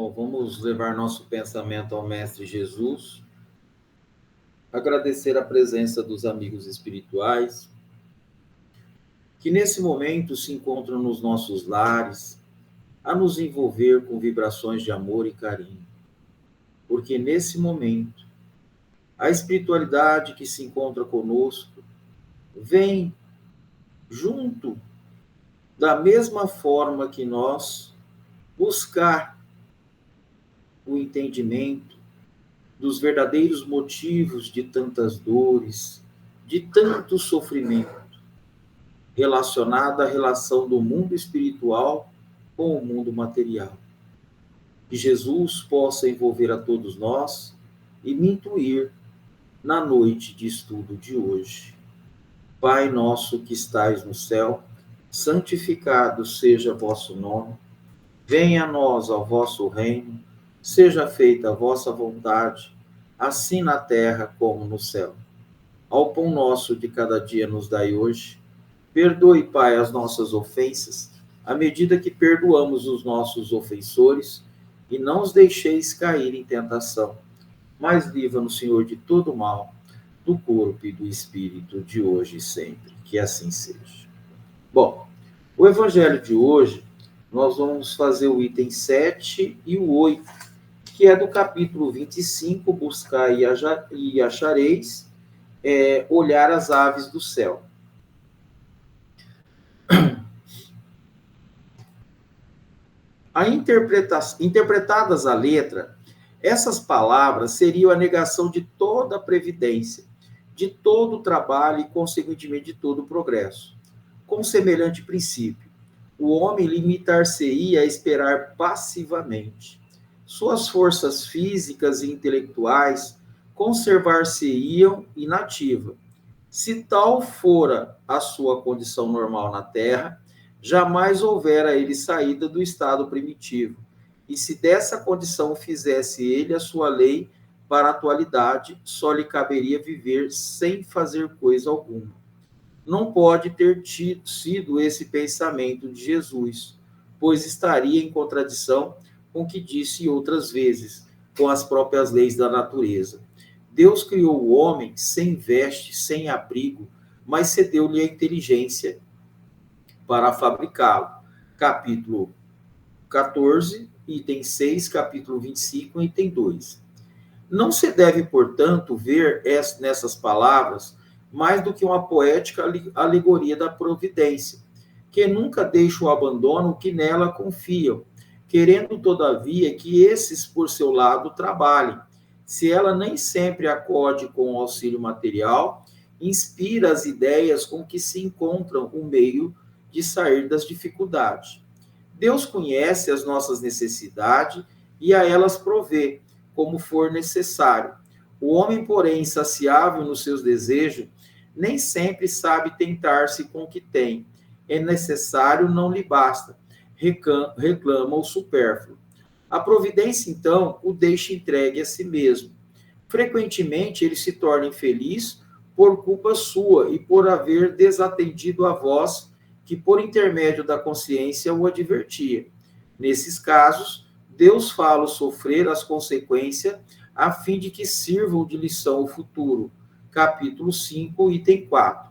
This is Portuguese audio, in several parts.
Bom, vamos levar nosso pensamento ao Mestre Jesus, agradecer a presença dos amigos espirituais, que nesse momento se encontram nos nossos lares, a nos envolver com vibrações de amor e carinho. Porque nesse momento, a espiritualidade que se encontra conosco vem junto da mesma forma que nós buscar o entendimento dos verdadeiros motivos de tantas dores, de tanto sofrimento, relacionado à relação do mundo espiritual com o mundo material. Que Jesus possa envolver a todos nós e me intuir na noite de estudo de hoje. Pai nosso que estais no céu, santificado seja vosso nome, venha a nós o vosso reino, seja feita a vossa vontade, assim na terra como no céu. Ao pão nosso de cada dia nos dai hoje. Perdoe, Pai, as nossas ofensas, à medida que perdoamos os nossos ofensores, e não os deixeis cair em tentação, mas livra-nos, Senhor, de todo mal, do corpo e do espírito, de hoje e sempre. Que assim seja. Bom, o evangelho de hoje, nós vamos fazer o item 7 e o 8, que é do capítulo 25, buscar e achareis, olhar as aves do céu. Interpretadas a letra, essas palavras seriam a negação de toda a previdência, de todo o trabalho e, consequentemente, de todo o progresso. Com semelhante princípio, o homem limitar-se-ia a esperar passivamente. Suas forças físicas e intelectuais conservar-se-iam inativa. Se tal fora a sua condição normal na Terra, jamais houvera ele saída do estado primitivo. E se dessa condição fizesse ele a sua lei para a atualidade, só lhe caberia viver sem fazer coisa alguma. Não pode ter sido esse pensamento de Jesus, pois estaria em contradição com o que disse outras vezes, com as próprias leis da natureza. Deus criou o homem sem veste, sem abrigo, mas cedeu-lhe a inteligência para fabricá-lo. Capítulo 14, item 6, capítulo 25, item 2. Não se deve, portanto, ver nessas palavras mais do que uma poética alegoria da providência, que nunca deixa o abandono que nela confiam, querendo, todavia, que esses, por seu lado, trabalhem. Se ela nem sempre acode com o auxílio material, inspira as ideias com que se encontram o meio de sair das dificuldades. Deus conhece as nossas necessidades e a elas provê, como for necessário. O homem, porém, insaciável nos seus desejos, nem sempre sabe tentar-se com o que tem. É necessário, não lhe basta. Reclama o supérfluo. A providência, então, o deixa entregue a si mesmo. Frequentemente, ele se torna infeliz por culpa sua e por haver desatendido a voz que, por intermédio da consciência, o advertia. Nesses casos, Deus fala sofrer as consequências a fim de que sirvam de lição o futuro. Capítulo 5, item 4.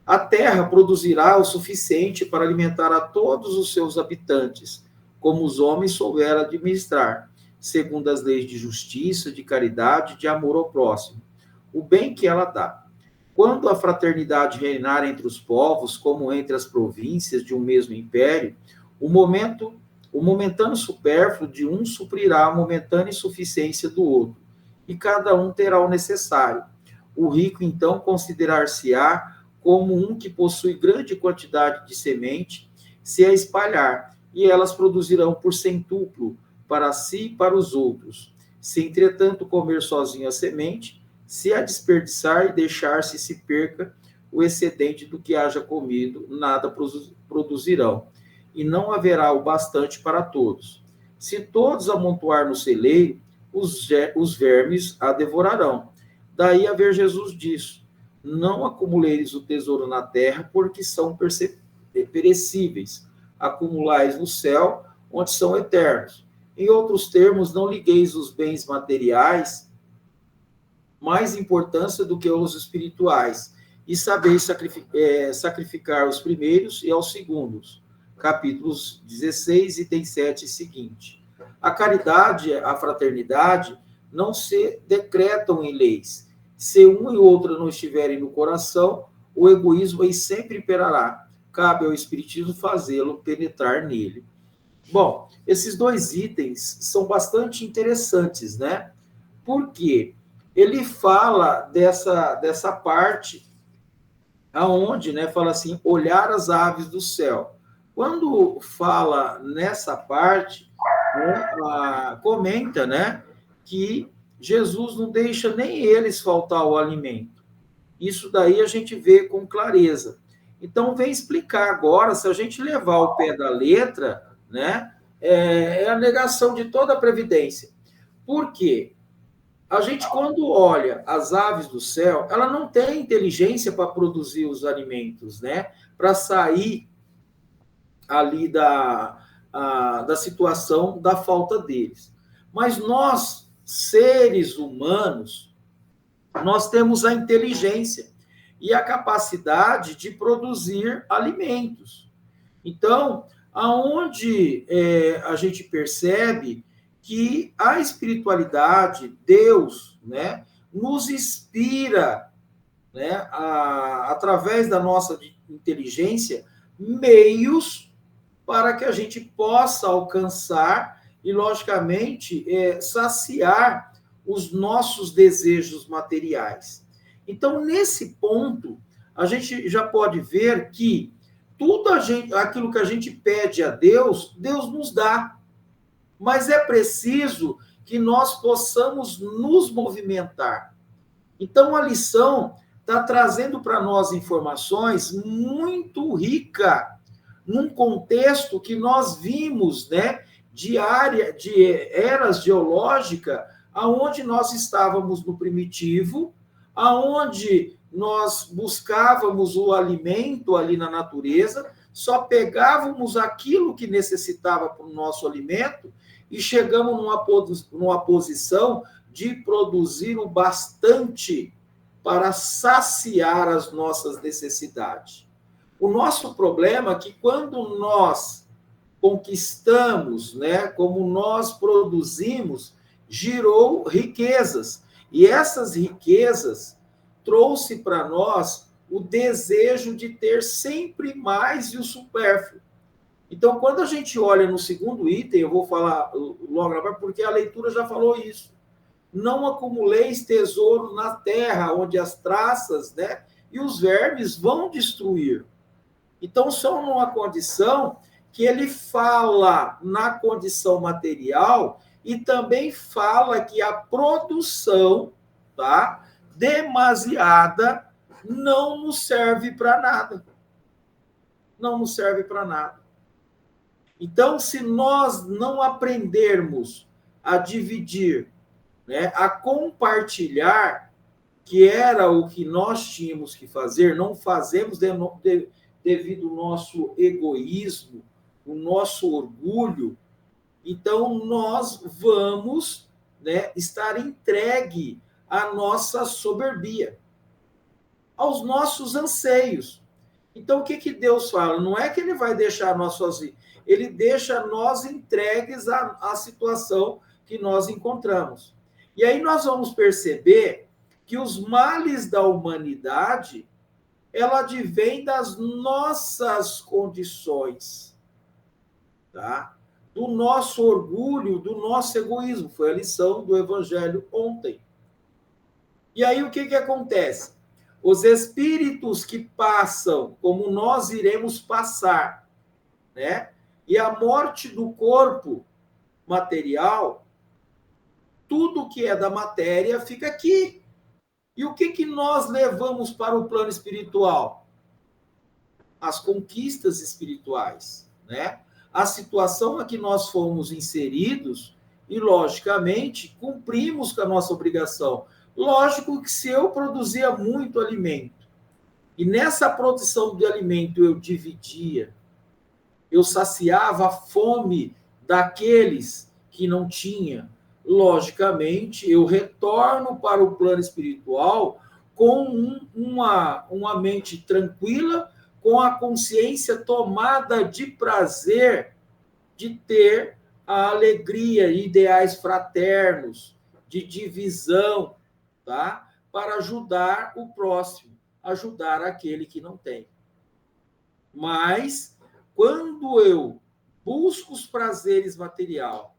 A terra produzirá o suficiente para alimentar a todos os seus habitantes, como os homens souberam administrar, segundo as leis de justiça, de caridade e de amor ao próximo, o bem que ela dá. Quando a fraternidade reinar entre os povos, como entre as províncias de um mesmo império, o momentâneo supérfluo de um suprirá a momentânea insuficiência do outro, e cada um terá o necessário. O rico, então, considerar-se-á como um que possui grande quantidade de semente, se a espalhar, e elas produzirão por centuplo para si e para os outros. Se, entretanto, comer sozinho a semente, se a desperdiçar e deixar-se se perca o excedente do que haja comido, nada produzirão, e não haverá o bastante para todos. Se todos amontoar no celeiro, os vermes a devorarão. Daí haver Jesus disso: não acumuleis o tesouro na terra, porque são perecíveis. Acumulais no céu, onde são eternos. Em outros termos, não ligueis os bens materiais mais importância do que os espirituais, e saber sacrificar os primeiros e aos segundos. Capítulos 16, item 7 e seguinte. A caridade, a fraternidade, não se decretam em leis. Se um e outro não estiverem no coração, o egoísmo aí sempre imperará. Cabe ao Espiritismo fazê-lo penetrar nele. Bom, esses dois itens são bastante interessantes, né? Por quê? Ele fala dessa parte aonde, né, fala assim, olhar as aves do céu. Quando fala nessa parte, né, comenta, né, que Jesus não deixa nem eles faltar o alimento. Isso daí a gente vê com clareza. Então, vem explicar agora, se a gente levar ao pé da letra, né, é a negação de toda a previdência. Por quê? A gente, quando olha as aves do céu, ela não tem inteligência para produzir os alimentos, né? Para sair ali da situação da falta deles. Mas nós, seres humanos, nós temos a inteligência e a capacidade de produzir alimentos. Então, aonde a gente percebe que a espiritualidade, Deus, né, nos inspira, né, através da nossa inteligência, meios para que a gente possa alcançar e, logicamente, saciar os nossos desejos materiais. Então, nesse ponto, a gente já pode ver que tudo aquilo que a gente pede a Deus, Deus nos dá. Mas é preciso que nós possamos nos movimentar. Então, a lição está trazendo para nós informações muito ricas, num contexto que nós vimos, né, de eras geológicas, aonde nós estávamos no primitivo, aonde nós buscávamos o alimento ali na natureza, só pegávamos aquilo que necessitava para o nosso alimento e chegamos numa posição de produzir o bastante para saciar as nossas necessidades. O nosso problema é que quando nós conquistamos, né, como nós produzimos, gerou riquezas. E essas riquezas trouxe para nós o desejo de ter sempre mais e o supérfluo. Então, quando a gente olha no segundo item, eu vou falar logo agora, porque a leitura já falou isso. Não acumuleis tesouro na terra, onde as traças, né, e os vermes vão destruir. Então, só numa condição que ele fala na condição material e também fala que a produção, tá, demasiada não nos serve para nada. Não nos serve para nada. Então, se nós não aprendermos a dividir, né, a compartilhar, que era o que nós tínhamos que fazer, não fazemos devido ao nosso egoísmo, o nosso orgulho, então nós vamos, né, estar entregue à nossa soberbia, aos nossos anseios. Então, o que Deus fala? Não é que ele vai deixar nós sozinhos, ele deixa nós entregues à situação que nós encontramos. E aí nós vamos perceber que os males da humanidade, ela advém das nossas condições, tá? Do nosso orgulho, do nosso egoísmo. Foi a lição do Evangelho ontem. E aí o que acontece? Os espíritos que passam, como nós iremos passar, né? E a morte do corpo material, tudo que é da matéria fica aqui. E o que nós levamos para o plano espiritual? As conquistas espirituais, né? A situação a que nós fomos inseridos e, logicamente, cumprimos com a nossa obrigação. Lógico que se eu produzia muito alimento e nessa produção de alimento eu dividia, eu saciava a fome daqueles que não tinha. Logicamente, eu retorno para o plano espiritual com uma mente tranquila, com a consciência tomada de prazer de ter a alegria, ideais fraternos, de divisão, tá? Para ajudar o próximo, ajudar aquele que não tem. Mas, quando eu busco os prazeres materiais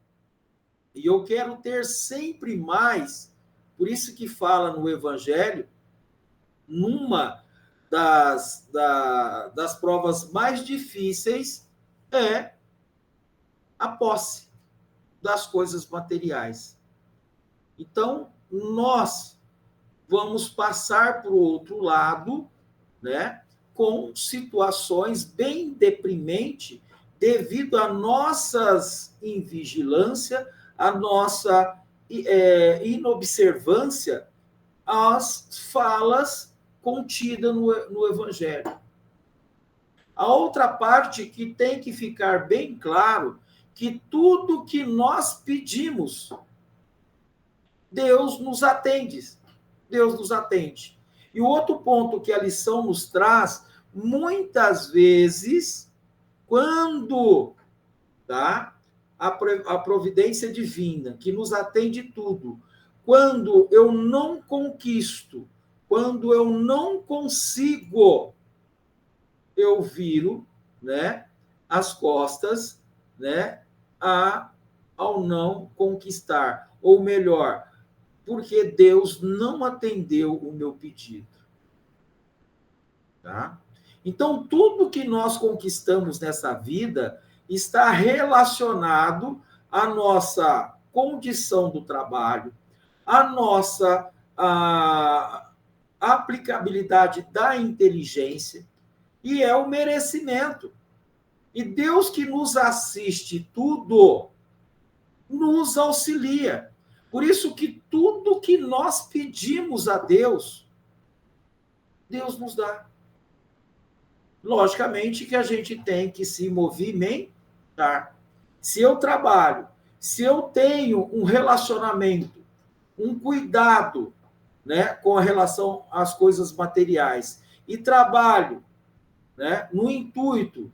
e eu quero ter sempre mais, por isso que fala no Evangelho, numa das provas mais difíceis é a posse das coisas materiais. Então, nós vamos passar para o outro lado, né, com situações bem deprimentes devido à nossas invigilância, à nossa inobservância às falas contidas no Evangelho. A outra parte que tem que ficar bem claro que tudo que nós pedimos, Deus nos atende. Deus nos atende. E o outro ponto que a lição nos traz, muitas vezes, quando tá, a providência divina, que nos atende tudo, quando eu não conquisto, quando eu não consigo, eu viro, né, as costas, né, ao não conquistar. Ou melhor, porque Deus não atendeu o meu pedido. Tá? Então, tudo que nós conquistamos nessa vida está relacionado à nossa condição do trabalho, à nossa aplicabilidade da inteligência, e é o merecimento. E Deus que nos assiste tudo, nos auxilia. Por isso que tudo que nós pedimos a Deus, Deus nos dá. Logicamente que a gente tem que se movimentar. Se eu trabalho, se eu tenho um relacionamento, um cuidado, né, com relação às coisas materiais, e trabalho, né, no intuito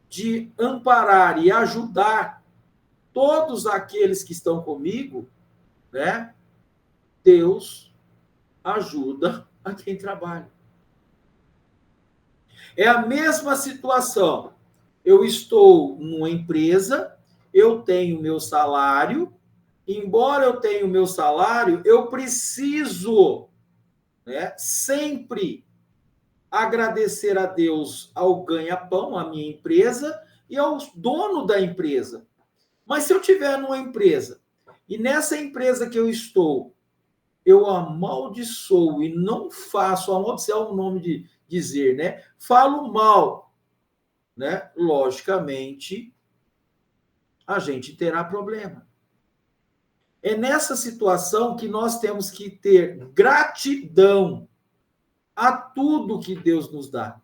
de amparar e ajudar todos aqueles que estão comigo, né, Deus ajuda a quem trabalha. É a mesma situação. Eu estou numa empresa, eu tenho meu salário, embora eu tenha o meu salário, eu preciso, né, sempre agradecer a Deus ao ganha-pão, à minha empresa, e ao dono da empresa. Mas se eu estiver numa empresa, e nessa empresa que eu estou, eu amaldiçoo e não faço, amaldiçoar é o nome de dizer, né? Falo mal, né? Logicamente, a gente terá problema. É nessa situação que nós temos que ter gratidão a tudo que Deus nos dá.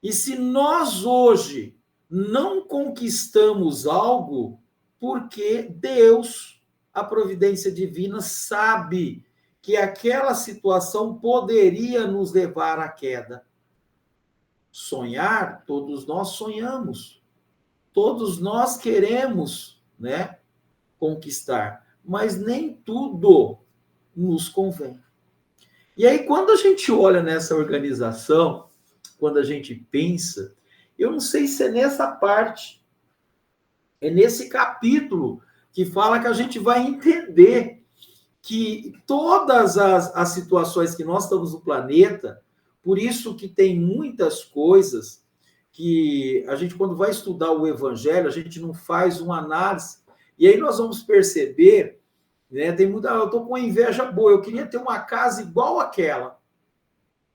E se nós hoje não conquistamos algo, porque Deus, a providência divina, sabe que aquela situação poderia nos levar à queda. Sonhar, todos nós sonhamos. Todos nós queremos, né, conquistar, mas nem tudo nos convém. E aí, quando a gente olha nessa organização, quando a gente pensa, eu não sei se é nessa parte, é nesse capítulo que fala que a gente vai entender que todas as situações que nós estamos no planeta, por isso que tem muitas coisas que a gente, quando vai estudar o Evangelho, a gente não faz uma análise, e aí nós vamos perceber, né, tem muita, eu estou com uma inveja boa, eu queria ter uma casa igual àquela,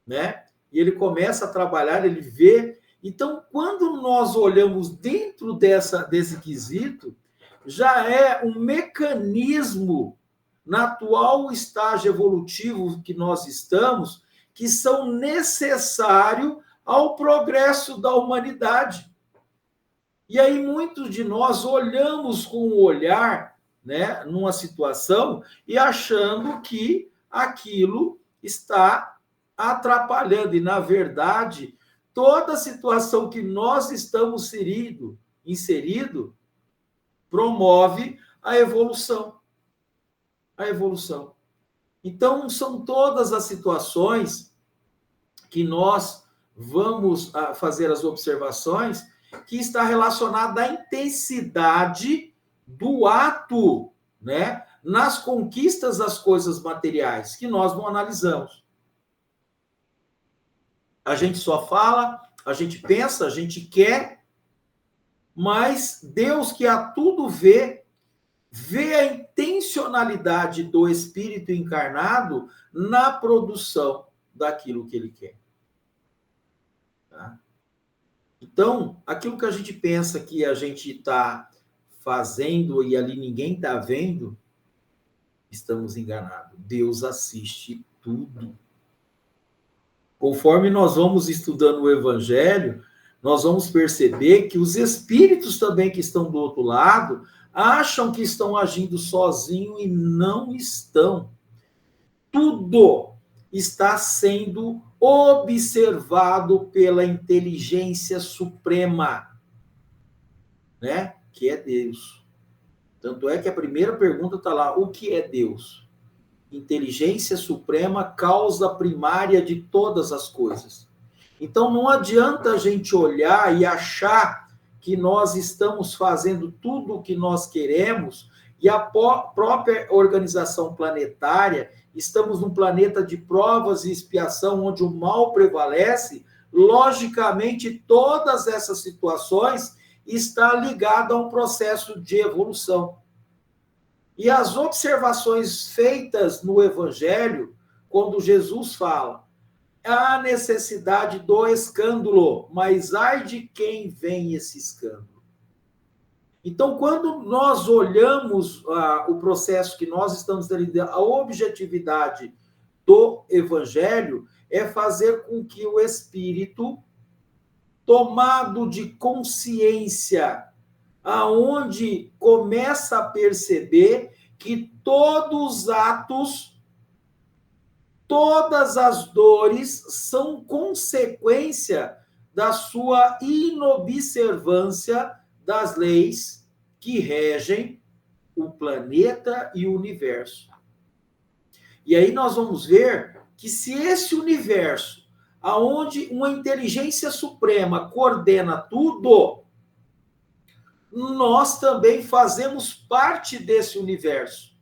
né? E ele começa a trabalhar, ele vê. Então, quando nós olhamos dentro desse quesito, já é um mecanismo na atual estágio evolutivo que nós estamos, que são necessários ao progresso da humanidade. E aí muitos de nós olhamos com o olhar, né, numa situação e achando que aquilo está atrapalhando. E, na verdade, toda situação que nós estamos inserido promove a evolução. A evolução. Então, são todas as situações que nós vamos fazer as observações que está relacionada à intensidade do ato, né, nas conquistas das coisas materiais, que nós não analisamos. A gente só fala, a gente pensa, a gente quer, mas Deus, que a tudo vê a intencionalidade do Espírito encarnado na produção daquilo que ele quer. Tá? Então, aquilo que a gente pensa que a gente está fazendo e ali ninguém está vendo, estamos enganados. Deus assiste tudo. Conforme nós vamos estudando o Evangelho, nós vamos perceber que os espíritos também que estão do outro lado acham que estão agindo sozinhos e não estão. Tudo está sendo observado pela inteligência suprema, né? Que é Deus. Tanto é que a primeira pergunta está lá: o que é Deus? Inteligência suprema, causa primária de todas as coisas. Então não adianta a gente olhar e achar que nós estamos fazendo tudo o que nós queremos e a própria organização planetária, estamos num planeta de provas e expiação onde o mal prevalece, logicamente todas essas situações estão ligadas a um processo de evolução. E as observações feitas no Evangelho, quando Jesus fala, há necessidade do escândalo, mas ai de quem vem esse escândalo. Então, quando nós olhamos o processo que nós estamos tendo, a objetividade do Evangelho é fazer com que o espírito, tomado de consciência, aonde começa a perceber que todos os atos, todas as dores são consequência da sua inobservância das leis que regem o planeta e o universo. E aí nós vamos ver que se esse universo, aonde uma inteligência suprema coordena tudo, nós também fazemos parte desse universo.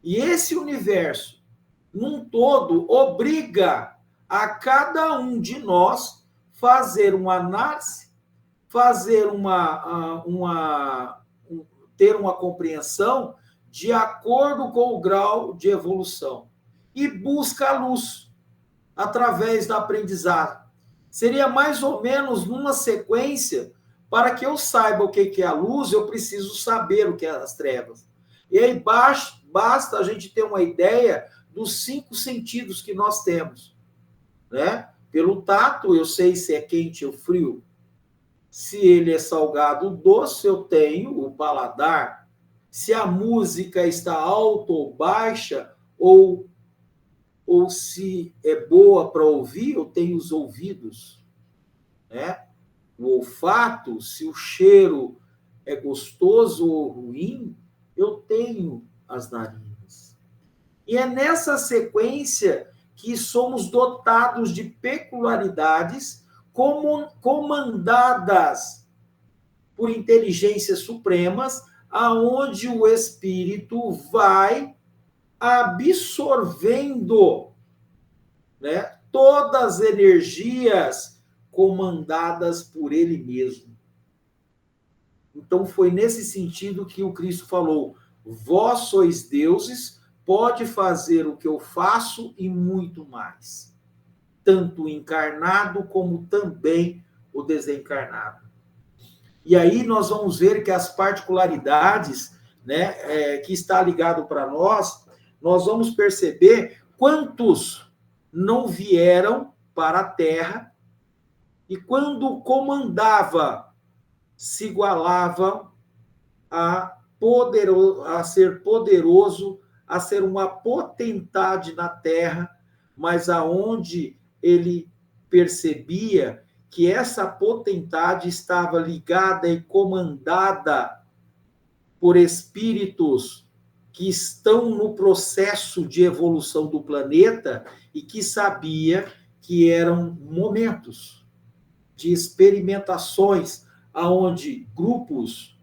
E esse universo, num todo, obriga a cada um de nós fazer uma análise, fazer ter uma compreensão de acordo com o grau de evolução. E busca a luz através da aprendizagem. Seria mais ou menos numa sequência. Para que eu saiba o que é a luz, eu preciso saber o que é as trevas. E aí basta a gente ter uma ideia dos 5 sentidos que nós temos. Né? Pelo tato, eu sei se é quente ou frio. Se ele é salgado ou doce, eu tenho o paladar. Se a música está alta ou baixa, ou se é boa para ouvir, eu tenho os ouvidos. Né? O olfato, se o cheiro é gostoso ou ruim, eu tenho as narinas. E é nessa sequência que somos dotados de peculiaridades comandadas por inteligências supremas, aonde o espírito vai absorvendo, né, todas as energias comandadas por ele mesmo. Então, foi nesse sentido que o Cristo falou: vós sois deuses, pode fazer o que eu faço e muito mais. Tanto o encarnado como também o desencarnado. E aí nós vamos ver que as particularidades, né, que está ligado para nós vamos perceber quantos não vieram para a Terra. E quando comandava se igualava a ser poderoso, a ser uma potentade na terra, mas aonde ele percebia que essa potentade estava ligada e comandada por espíritos que estão no processo de evolução do planeta e que sabia que eram momentos de experimentações aonde grupos,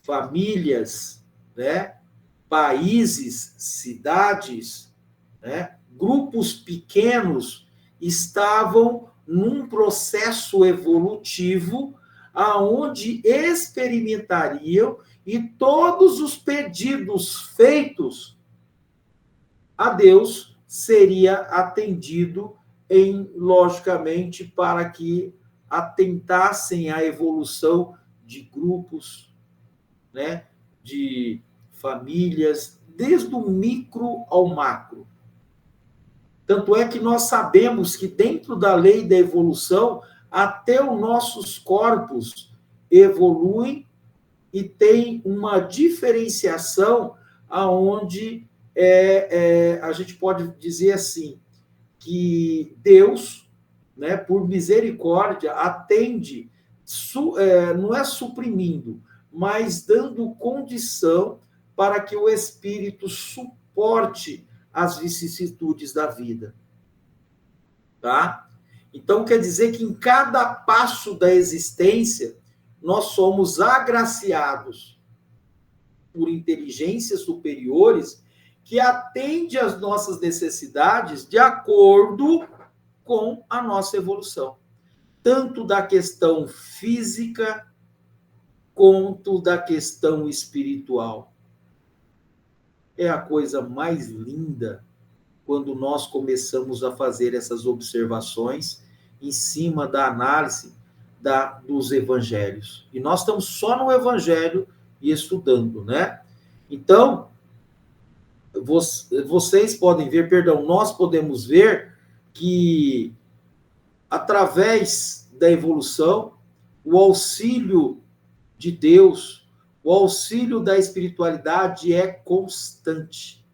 famílias, né, países, cidades, né, grupos pequenos estavam num processo evolutivo aonde experimentariam e todos os pedidos feitos a Deus seria atendido logicamente, para que atentassem à evolução de grupos, né, de famílias, desde o micro ao macro. Tanto é que nós sabemos que dentro da lei da evolução, até os nossos corpos evoluem e tem uma diferenciação aonde a gente pode dizer assim, que Deus, né, por misericórdia, atende, não é suprimindo, mas dando condição para que o espírito suporte as vicissitudes da vida. Tá? Então, quer dizer que em cada passo da existência, nós somos agraciados por inteligências superiores que atende às nossas necessidades de acordo com a nossa evolução. Tanto da questão física, quanto da questão espiritual. É a coisa mais linda quando nós começamos a fazer essas observações em cima da análise dos evangelhos. E nós estamos só no evangelho e estudando, né? Então, vocês podem ver, nós podemos ver que, através da evolução, o auxílio de Deus, o auxílio da espiritualidade é constante.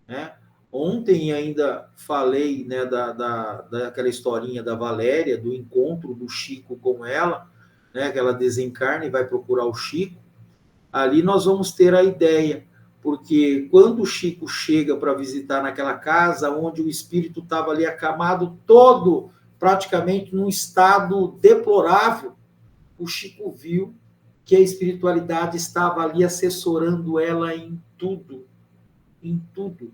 Né? Ontem ainda falei, né, daquela historinha da Valéria, do encontro do Chico com ela, né, que ela desencarna e vai procurar o Chico. Ali nós vamos ter a ideia, porque quando o Chico chega para visitar naquela casa, onde o espírito estava ali acamado todo, praticamente num estado deplorável, o Chico viu que a espiritualidade estava ali assessorando ela em tudo, em tudo.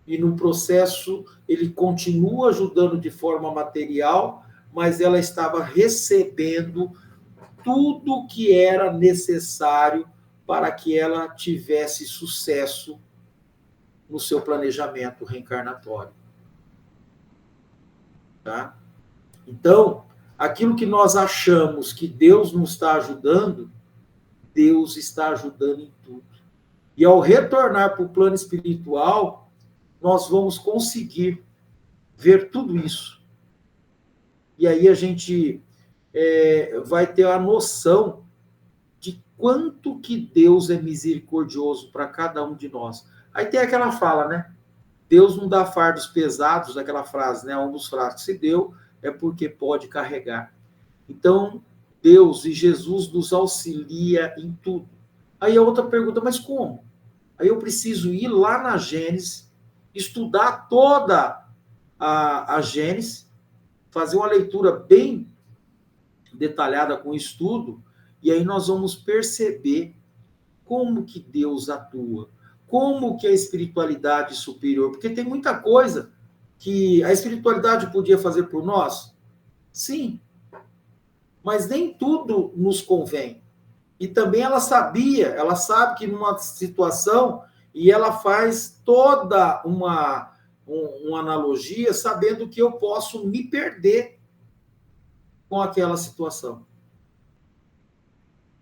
E no processo ele continua ajudando de forma material, mas ela estava recebendo tudo que era necessário para que ela tivesse sucesso no seu planejamento reencarnatório. Tá? Então, aquilo que nós achamos que Deus nos está ajudando, Deus está ajudando em tudo. E ao retornar para o plano espiritual, nós vamos conseguir ver tudo isso. E aí a gente vai ter a noção de quanto que Deus é misericordioso para cada um de nós. Aí tem aquela fala, né? Deus não dá fardos pesados, aquela frase, né? Um dos frases que se deu é porque pode carregar. Então, Deus e Jesus nos auxilia em tudo. Aí a outra pergunta, mas como? Aí eu preciso ir lá na Gênesis, estudar toda a Gênesis, fazer uma leitura bem detalhada com estudo, e aí nós vamos perceber como que Deus atua, como que a espiritualidade superior, porque tem muita coisa que a espiritualidade podia fazer por nós, sim, mas nem tudo nos convém. E também ela sabe que numa situação, e ela faz toda uma analogia, sabendo que eu posso me perder com aquela situação.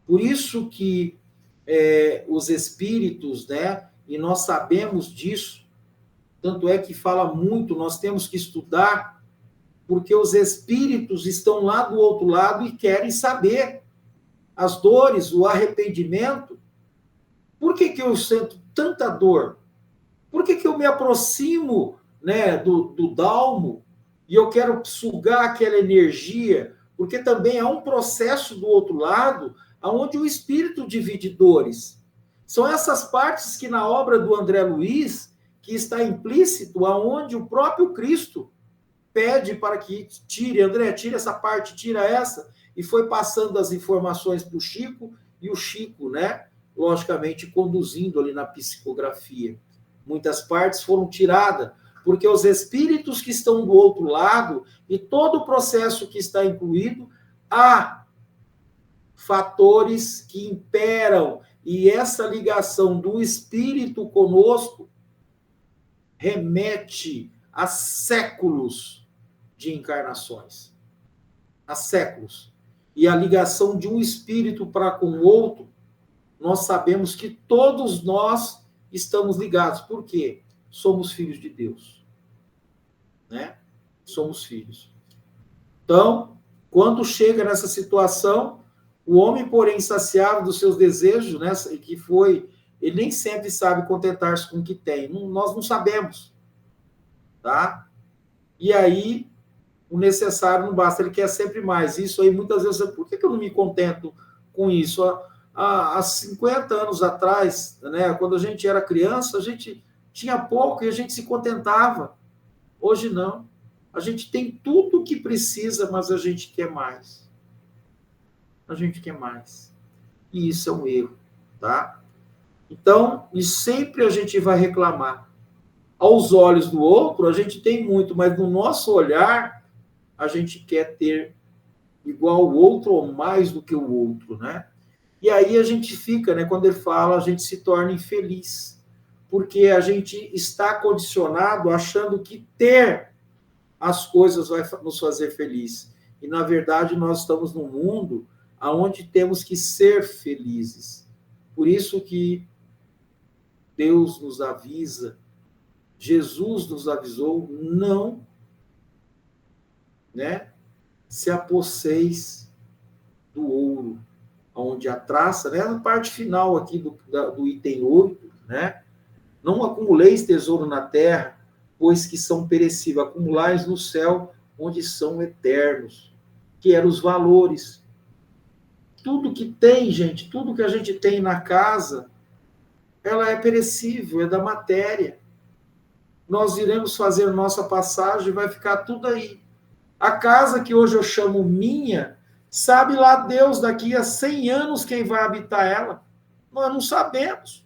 Por isso que os espíritos, né, e nós sabemos disso, tanto é que fala muito, nós temos que estudar porque os espíritos estão lá do outro lado e querem saber as dores, o arrependimento. Por que eu sinto tanta dor? Por que eu me aproximo, né, do dalmo e eu quero sugar aquela energia? Porque também há um processo do outro lado onde o espírito divide dores. São essas partes que na obra do André Luiz, que está implícito, aonde o próprio Cristo pede para que tire, André, tira essa parte, tira essa, e foi passando as informações para o Chico, e o Chico, né, logicamente, conduzindo ali na psicografia. Muitas partes foram tiradas, porque os espíritos que estão do outro lado, e todo o processo que está incluído, há fatores que imperam, e essa ligação do espírito conosco remete a séculos de encarnações. Há séculos. E a ligação de um espírito para com o outro, nós sabemos que todos nós estamos ligados. Por quê? Somos filhos de Deus. Né? Somos filhos. Então, quando chega nessa situação, o homem, porém, saciado dos seus desejos, né, que foi, ele nem sempre sabe contentar-se com o que tem. Nós não sabemos. Tá? E aí, o necessário não basta, ele quer sempre mais. Isso aí, muitas vezes, por que eu não me contento com isso? Há 50 anos atrás, né, quando a gente era criança, a gente tinha pouco e a gente se contentava. Hoje não. A gente tem tudo o que precisa, mas a gente quer mais. A gente quer mais. E isso é um erro, tá? Então, e sempre a gente vai reclamar. Aos olhos do outro, a gente tem muito, mas no nosso olhar, a gente quer ter igual o outro ou mais do que o outro, né? E aí a gente fica, né? Quando ele fala, a gente se torna infeliz, porque a gente está condicionado achando que ter as coisas vai nos fazer feliz. E, na verdade, nós estamos num mundo onde temos que ser felizes. Por isso que Deus nos avisa, Jesus nos avisou, não, né, se aposseis do ouro, onde a traça, né, na parte final aqui do item 8, né, não acumuleis tesouro na terra, pois que são perecíveis, acumulais no céu, onde são eternos, que eram os valores. Tudo que tem, gente, tudo que a gente tem na casa, ela é perecível, é da matéria. Nós iremos fazer nossa passagem, vai ficar tudo aí. A casa que hoje eu chamo minha, sabe lá Deus daqui a 100 anos quem vai habitar ela? Nós não sabemos.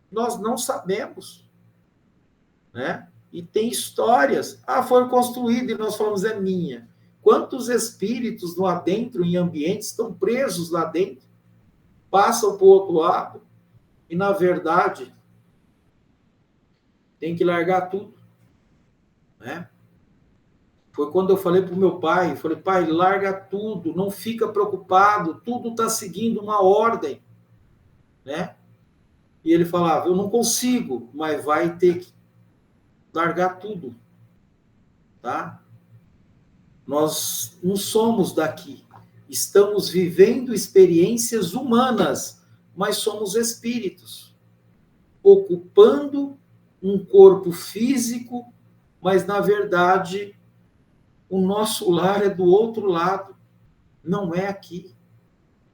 Nós não sabemos. Né? E tem histórias. Foi construída e nós falamos, é minha. Quantos espíritos lá dentro, em ambientes, estão presos lá dentro? Passam para o outro lado. E, na verdade, tem que largar tudo. Né? Foi quando eu falei para o meu pai, falei, pai, larga tudo, não fica preocupado, tudo está seguindo uma ordem. Né? E ele falava, eu não consigo, mas vai ter que largar tudo. Tá? Nós não somos daqui. Estamos vivendo experiências humanas, mas somos espíritos, ocupando um corpo físico, mas, na verdade, o nosso lar é do outro lado, não é aqui.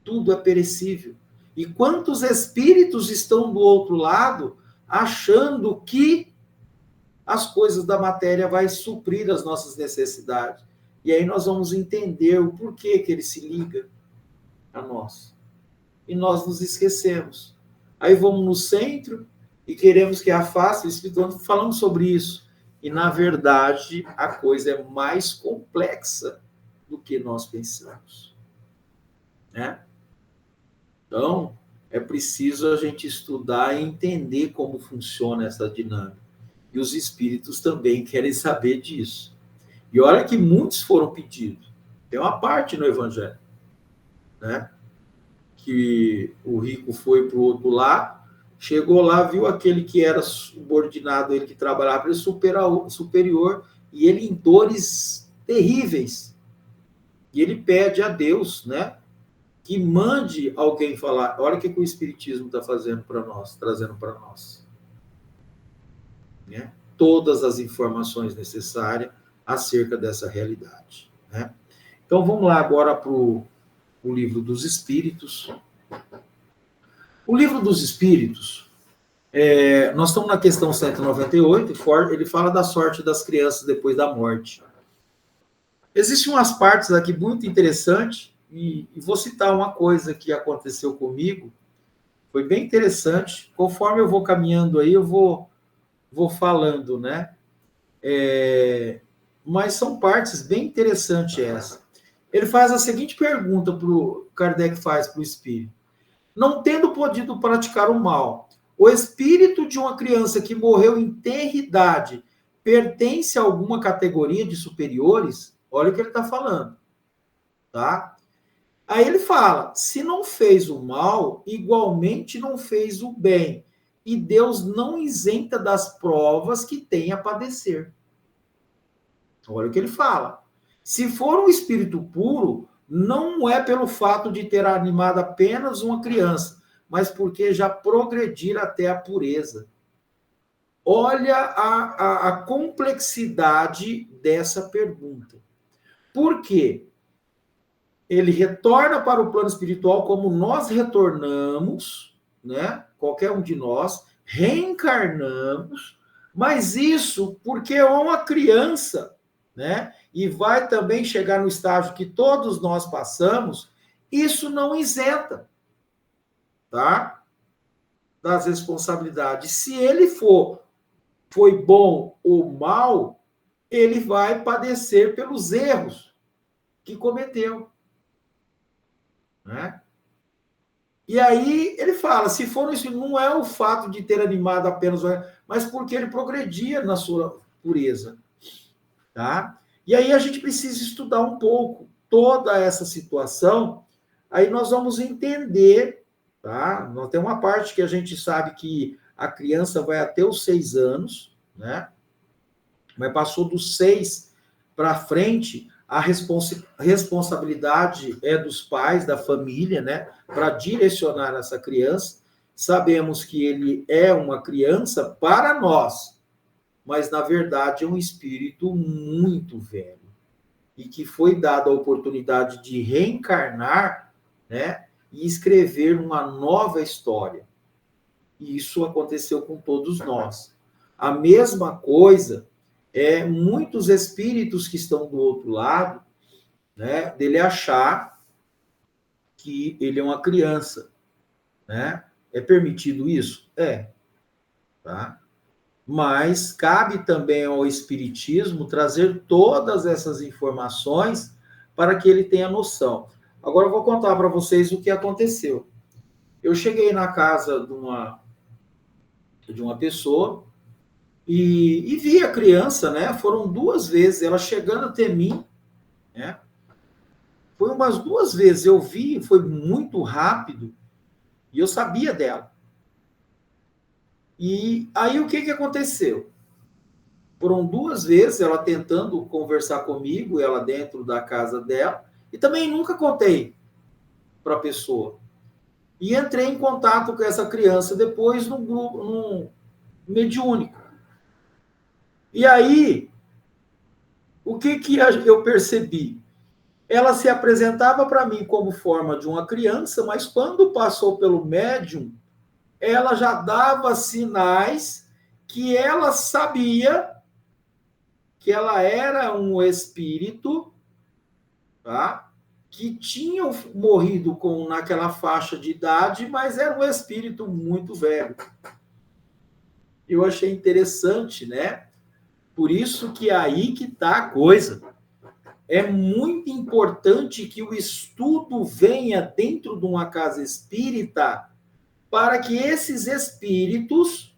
Tudo é perecível. E quantos espíritos estão do outro lado achando que as coisas da matéria vai suprir as nossas necessidades? E aí nós vamos entender o porquê que ele se liga a nós. E nós nos esquecemos. Aí vamos no centro e queremos que afaste o Espírito, falamos sobre isso. E, na verdade, a coisa é mais complexa do que nós pensamos. Né? Então, é preciso a gente estudar e entender como funciona essa dinâmica. E os espíritos também querem saber disso. E olha que muitos foram pedidos. Tem uma parte no Evangelho, né? Que o rico foi para o outro lado, chegou lá, viu aquele que era subordinado, ele que trabalhava para ele superior, e ele em dores terríveis. E ele pede a Deus, né, que mande alguém falar. Olha o que o Espiritismo está fazendo para nós, trazendo para nós. Né? Todas as informações necessárias acerca dessa realidade. Né? Então, vamos lá agora para o Livro dos Espíritos. O Livro dos Espíritos, nós estamos na questão 198, ele fala da sorte das crianças depois da morte. Existem umas partes aqui muito interessantes, e vou citar uma coisa que aconteceu comigo, foi bem interessante. Conforme eu vou caminhando aí, eu vou falando, né? Mas são partes bem interessantes essa. Ele faz a seguinte pergunta Kardec faz para o espírito: não tendo podido praticar o mal, o espírito de uma criança que morreu em tenridade pertence a alguma categoria de superiores? Olha o que ele está falando, tá? Aí ele fala: se não fez o mal, igualmente não fez o bem, e Deus não isenta das provas que tem a padecer. Olha o que ele fala. Se for um espírito puro, não é pelo fato de ter animado apenas uma criança, mas porque já progredir até a pureza. Olha a complexidade dessa pergunta. Por quê? Ele retorna para o plano espiritual como nós retornamos, né? Qualquer um de nós, reencarnamos, mas isso porque é uma criança, né? E vai também chegar no estágio que todos nós passamos, isso não isenta, tá? Das responsabilidades. Se ele foi bom ou mal, ele vai padecer pelos erros que cometeu. Né? E aí ele fala, se for isso, não é o fato de ter animado apenas, mas porque ele progredia na sua pureza. Tá? E aí a gente precisa estudar um pouco toda essa situação, aí nós vamos entender, tá? Nós tem uma parte que a gente sabe que a criança vai até os 6 anos, né? Mas passou dos 6 para frente, a responsabilidade é dos pais, da família, né, para direcionar essa criança. Sabemos que ele é uma criança para nós, mas na verdade é um espírito muito velho e que foi dada a oportunidade de reencarnar, né, e escrever uma nova história. E isso aconteceu com todos nós. A mesma coisa muitos espíritos que estão do outro lado, né, dele achar que ele é uma criança, né? É permitido isso? Tá? Mas cabe também ao espiritismo trazer todas essas informações para que ele tenha noção. Agora eu vou contar para vocês o que aconteceu. Eu cheguei na casa de uma pessoa e vi a criança, né? Foram 2 vezes ela chegando até mim, né? Foi umas 2 vezes, eu vi, foi muito rápido, e eu sabia dela. E aí o que aconteceu? Foram 2 vezes ela tentando conversar comigo, ela dentro da casa dela, e também nunca contei para a pessoa. E entrei em contato com essa criança depois num grupo, num mediúnico. E aí, o que eu percebi? Ela se apresentava para mim como forma de uma criança, mas quando passou pelo médium, ela já dava sinais que ela sabia que ela era um espírito, tá? Que tinha morrido naquela faixa de idade, mas era um espírito muito velho. Eu achei interessante, né? Por isso que é aí que está a coisa. É muito importante que o estudo venha dentro de uma casa espírita para que esses espíritos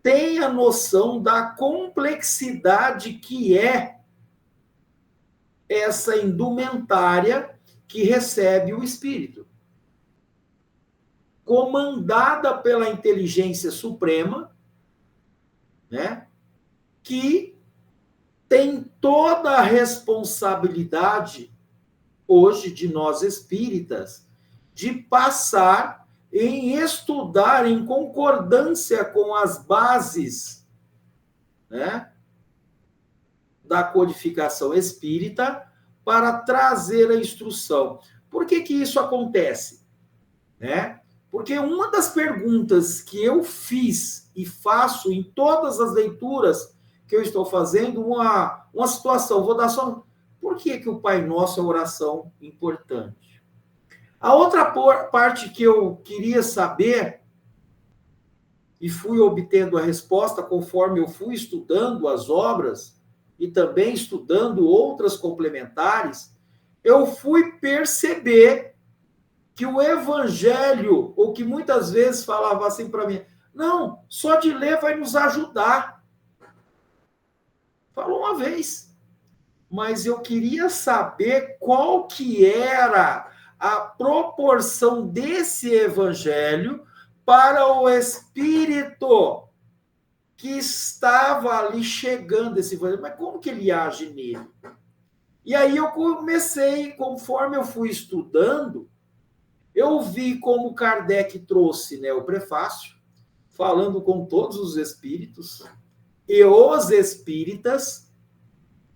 tenham noção da complexidade que é essa indumentária que recebe o espírito. Comandada pela inteligência suprema, né? Que tem toda a responsabilidade, hoje, de nós espíritas, de passar em estudar em concordância com as bases, né, da codificação espírita para trazer a instrução. Por que que isso acontece? Né? Porque uma das perguntas que eu fiz e faço em todas as leituras que eu estou fazendo, uma situação, vou dar só... Por que que o Pai Nosso é oração importante? A outra parte que eu queria saber, e fui obtendo a resposta conforme eu fui estudando as obras, e também estudando outras complementares, eu fui perceber que o evangelho, ou que muitas vezes falava assim para mim, não, só de ler vai nos ajudar. Falou uma vez. Mas eu queria saber qual que era a proporção desse evangelho para o espírito que estava ali chegando esse evangelho. Mas como que ele age nele? E aí eu comecei, conforme eu fui estudando, eu vi como Kardec trouxe, né, o prefácio, falando com todos os espíritos e os espíritas,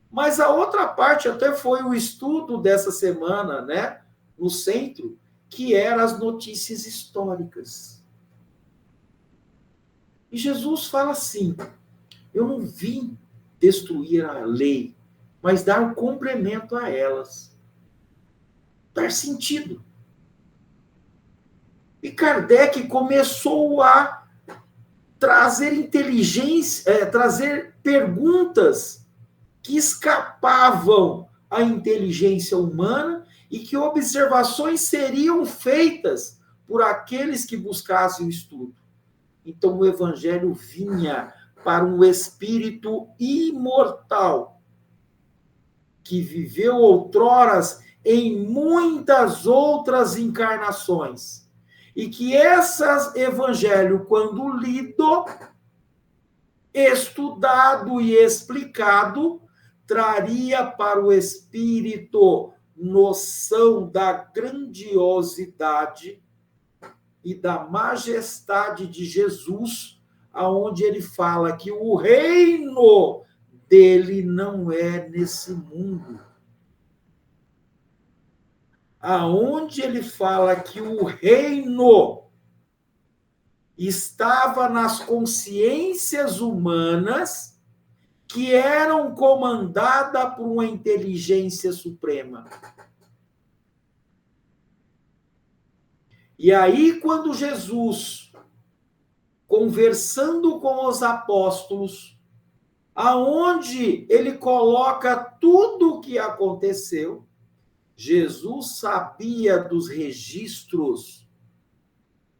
mas a outra parte até foi o estudo dessa semana, né, no centro, que eram as notícias históricas. E Jesus fala assim, eu não vim destruir a lei, mas dar um complemento a elas. Dar sentido. E Kardec começou a trazer inteligência, trazer perguntas que escapavam à inteligência humana e que observações seriam feitas por aqueles que buscassem o estudo. Então o evangelho vinha para um espírito imortal que viveu outroras em muitas outras encarnações. E que esse evangelho, quando lido, estudado e explicado, traria para o espírito noção da grandiosidade e da majestade de Jesus, aonde ele fala que o reino dele não é nesse mundo. Aonde ele fala que o reino estava nas consciências humanas que eram comandadas por uma inteligência suprema. E aí, quando Jesus, conversando com os apóstolos, aonde ele coloca tudo o que aconteceu, Jesus sabia dos registros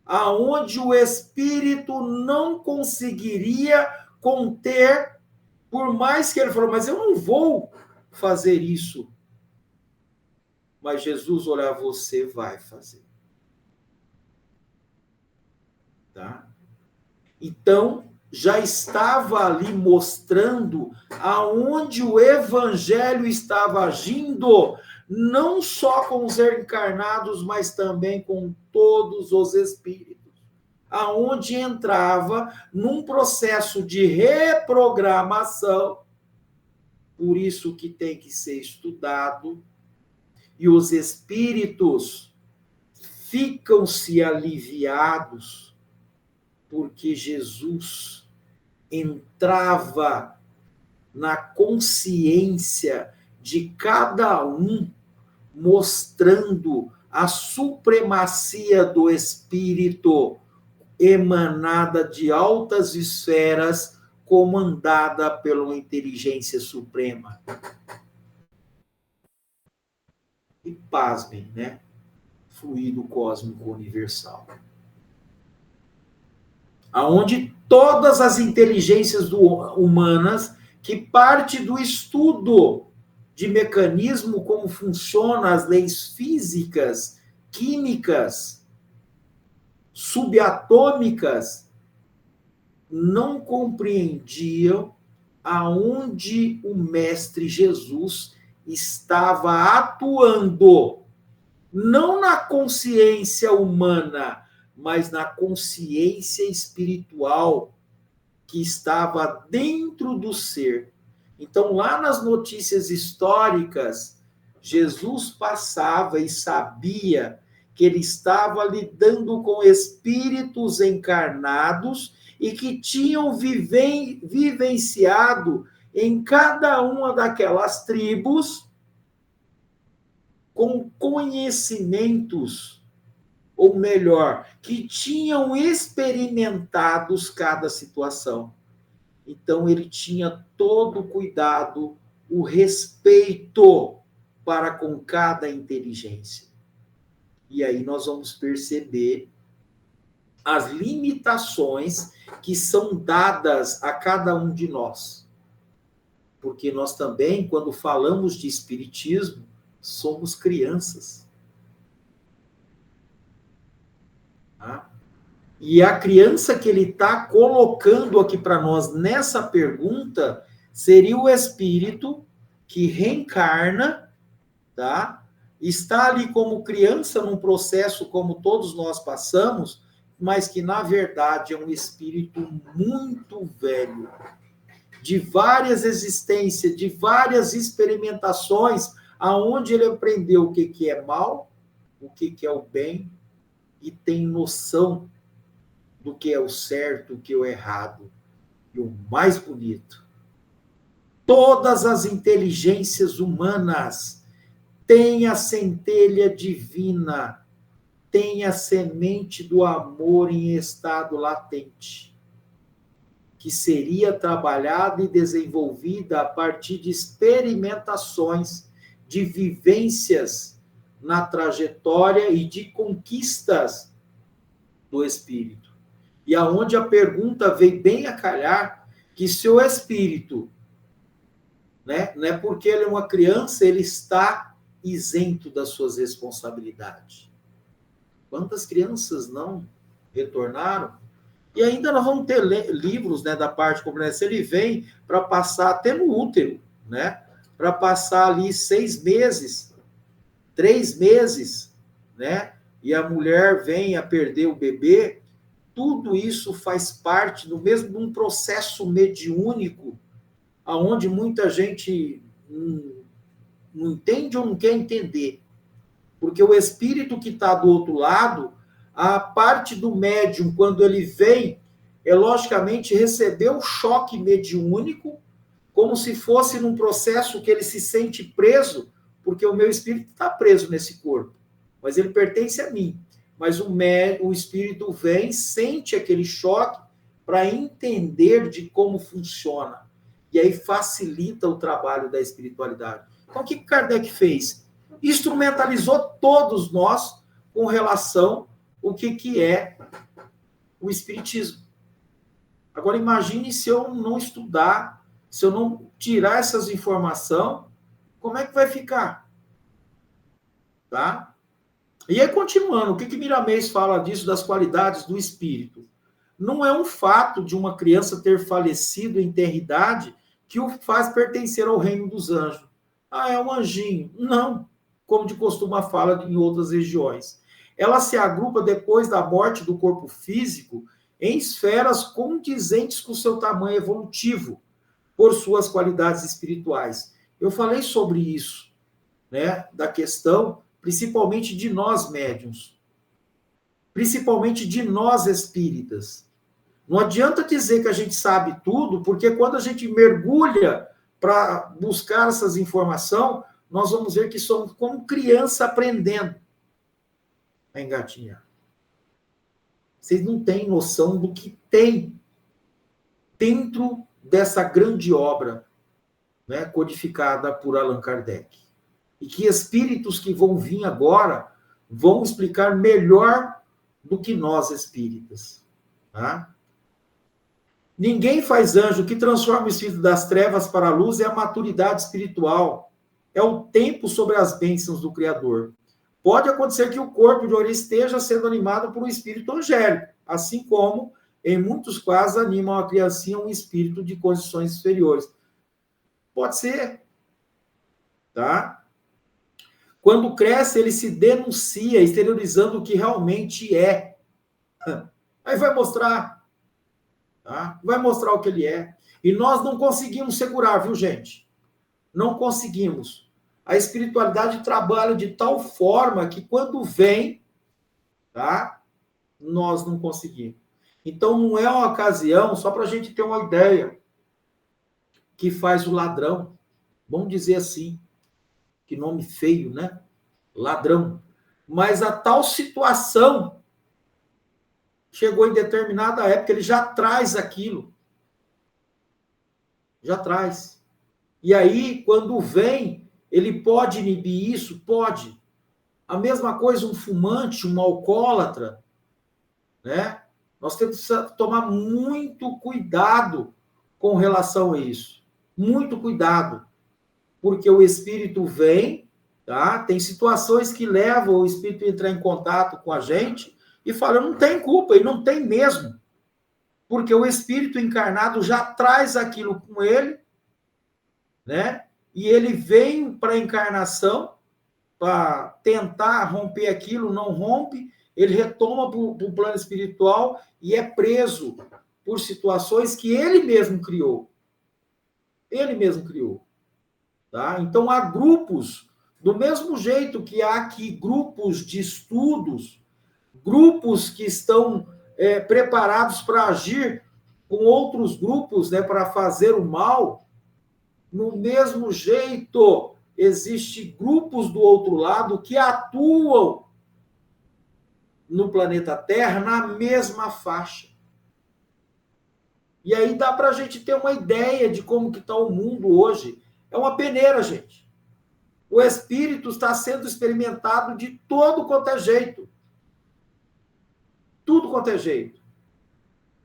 aonde o espírito não conseguiria conter, por mais que ele falou, mas eu não vou fazer isso. Mas Jesus, olha, você vai fazer. Tá? Então, já estava ali mostrando aonde o evangelho estava agindo, não só com os encarnados, mas também com todos os espíritos, aonde entrava num processo de reprogramação, por isso que tem que ser estudado, e os espíritos ficam-se aliviados, porque Jesus entrava na consciência de cada um, mostrando a supremacia do espírito emanada de altas esferas, comandada pela inteligência suprema. E pasmem, né? Fluido cósmico universal. Aonde todas as inteligências humanas, que parte do estudo de mecanismo, como funcionam as leis físicas, químicas, subatômicas, não compreendiam aonde o Mestre Jesus estava atuando, não na consciência humana, mas na consciência espiritual que estava dentro do ser. Então, lá nas notícias históricas, Jesus passava e sabia que ele estava lidando com espíritos encarnados e que tinham vivenciado em cada uma daquelas tribos com conhecimentos, ou melhor, que tinham experimentado cada situação. Então, ele tinha todo o cuidado, o respeito para com cada inteligência. E aí nós vamos perceber as limitações que são dadas a cada um de nós. Porque nós também, quando falamos de espiritismo, somos crianças. Tá? E a criança que ele está colocando aqui para nós nessa pergunta seria o espírito que reencarna, tá? Está ali como criança num processo como todos nós passamos, mas que na verdade é um espírito muito velho, de várias existências, de várias experimentações, aonde ele aprendeu o que é mal, o que é o bem, e tem noção do que é o certo, o que é o errado. E o mais bonito, todas as inteligências humanas têm a centelha divina, têm a semente do amor em estado latente, que seria trabalhada e desenvolvida a partir de experimentações, de vivências na trajetória e de conquistas do espírito. E aonde a pergunta veio bem a calhar, que se o espírito, né, não é porque ele é uma criança, ele está isento das suas responsabilidades. Quantas crianças não retornaram? E ainda nós vamos ter livros, né, da parte compreensão. Ele vem para passar até no útero, né, para passar ali 6 meses, 3 meses, né, e a mulher vem a perder o bebê. Tudo isso faz parte do mesmo de um processo mediúnico, aonde muita gente não entende ou não quer entender. Porque o espírito que está do outro lado, a parte do médium, quando ele vem, é logicamente receber o choque mediúnico, como se fosse num processo que ele se sente preso, porque o meu espírito está preso nesse corpo, mas ele pertence a mim. Mas o espírito vem, sente aquele choque para entender de como funciona. E aí facilita o trabalho da espiritualidade. Então, o que Kardec fez? Instrumentalizou todos nós com relação ao que é o espiritismo. Agora, imagine se eu não estudar, se eu não tirar essas informações, como é que vai ficar? Tá? E aí, continuando, o que Miramês fala disso, das qualidades do espírito? Não é um fato de uma criança ter falecido em tenridade que o faz pertencer ao reino dos anjos. Ah, é um anjinho. Não, como de costume fala em outras regiões. Ela se agrupa depois da morte do corpo físico em esferas condizentes com seu tamanho evolutivo, por suas qualidades espirituais. Eu falei sobre isso, né, da questão, principalmente de nós médiuns, principalmente de nós espíritas. Não adianta dizer que a gente sabe tudo, porque quando a gente mergulha para buscar essas informações, nós vamos ver que somos como criança aprendendo a engatinhar. Vocês não têm noção do que tem dentro dessa grande obra, né, codificada por Allan Kardec. E que espíritos que vão vir agora vão explicar melhor do que nós espíritas. Tá? Ninguém faz anjo. O que transforma o espírito das trevas para a luz é a maturidade espiritual. É o tempo sobre as bênçãos do Criador. Pode acontecer que o corpo de Ori esteja sendo animado por um espírito angélico, assim como, em muitos casos, animam a criancinha um espírito de condições inferiores. Pode ser. Tá? Quando cresce, ele se denuncia, exteriorizando o que realmente é. Aí vai mostrar. Tá? Vai mostrar o que ele é. E nós não conseguimos segurar, viu, gente? Não conseguimos. A espiritualidade trabalha de tal forma que quando vem, tá? Nós não conseguimos. Então, não é uma ocasião, só para a gente ter uma ideia, que faz o ladrão. Vamos dizer assim. Que nome feio, né? Ladrão. Mas a tal situação chegou em determinada época, ele já traz aquilo. Já traz. E aí, quando vem, ele pode inibir isso? Pode. A mesma coisa um fumante, um alcoólatra, né? Nós temos que tomar muito cuidado com relação a isso. Muito cuidado. Porque o espírito vem, tá? Tem situações que levam o espírito a entrar em contato com a gente e fala, não tem culpa, e não tem mesmo. Porque o espírito encarnado já traz aquilo com ele, né? E ele vem para a encarnação para tentar romper aquilo, não rompe, ele retoma para o plano espiritual e é preso por situações que ele mesmo criou. Ele mesmo criou. Tá? Então, há grupos, do mesmo jeito que há aqui grupos de estudos, grupos que estão preparados para agir com outros grupos, né, para fazer o mal, no mesmo jeito, existem grupos do outro lado que atuam no planeta Terra na mesma faixa. E aí dá para a gente ter uma ideia de como que está o mundo hoje. É uma peneira, gente. O espírito está sendo experimentado de todo quanto é jeito. Tudo quanto é jeito.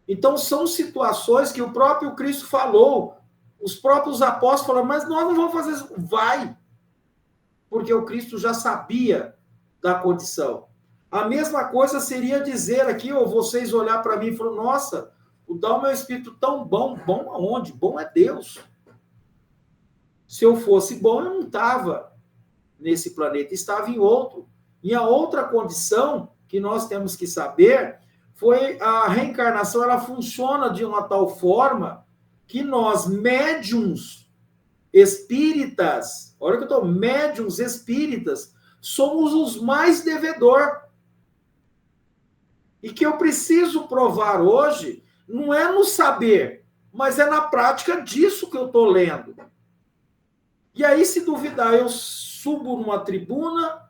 Então, são situações que o próprio Cristo falou, os próprios apóstolos falaram, mas nós não vamos fazer isso. Vai! Porque o Cristo já sabia da condição. A mesma coisa seria dizer aqui, ou vocês olhar para mim e falar, nossa, dá o meu espírito tão bom. Bom aonde? Bom é Deus. Se eu fosse bom, eu não estava nesse planeta, estava em outro. E a outra condição que nós temos que saber foi a reencarnação, ela funciona de uma tal forma que nós, médiums espíritas, olha que eu estou, médiums espíritas, somos os mais devedor. E que eu preciso provar hoje, não é no saber, mas é na prática disso que eu estou lendo. E aí, se duvidar, eu subo numa tribuna,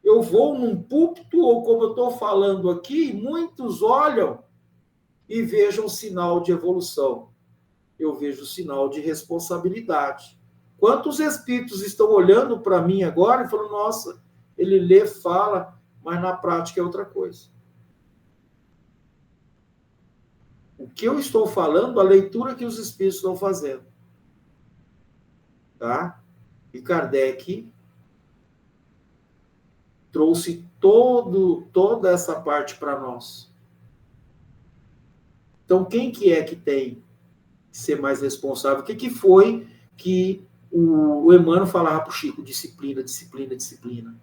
eu vou num púlpito, ou como eu estou falando aqui, muitos olham e vejam sinal de evolução. Eu vejo sinal de responsabilidade. Quantos espíritos estão olhando para mim agora e falando, nossa, ele lê, fala, mas na prática é outra coisa. O que eu estou falando, a leitura que os espíritos estão fazendo. Tá? E Kardec trouxe toda essa parte para nós. Então, quem que é que tem que ser mais responsável? O que foi que o Emmanuel falava para o Chico? Disciplina, disciplina, disciplina.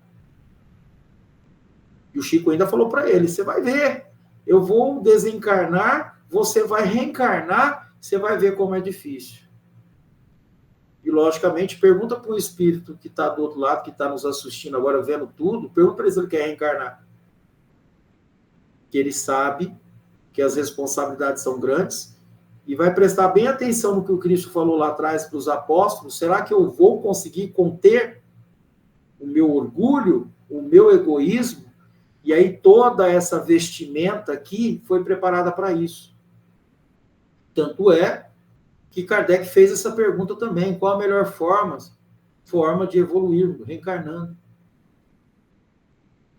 E o Chico ainda falou para ele, você vai ver, eu vou desencarnar, você vai reencarnar, você vai ver como é difícil. E, logicamente, pergunta para o espírito que está do outro lado, que está nos assistindo agora, vendo tudo, pergunta para ele se ele quer reencarnar. Que ele sabe que as responsabilidades são grandes e vai prestar bem atenção no que o Cristo falou lá atrás para os apóstolos. Será que eu vou conseguir conter o meu orgulho, o meu egoísmo? E aí toda essa vestimenta aqui foi preparada para isso. Tanto é que Kardec fez essa pergunta também, qual a melhor forma de evoluir, reencarnando.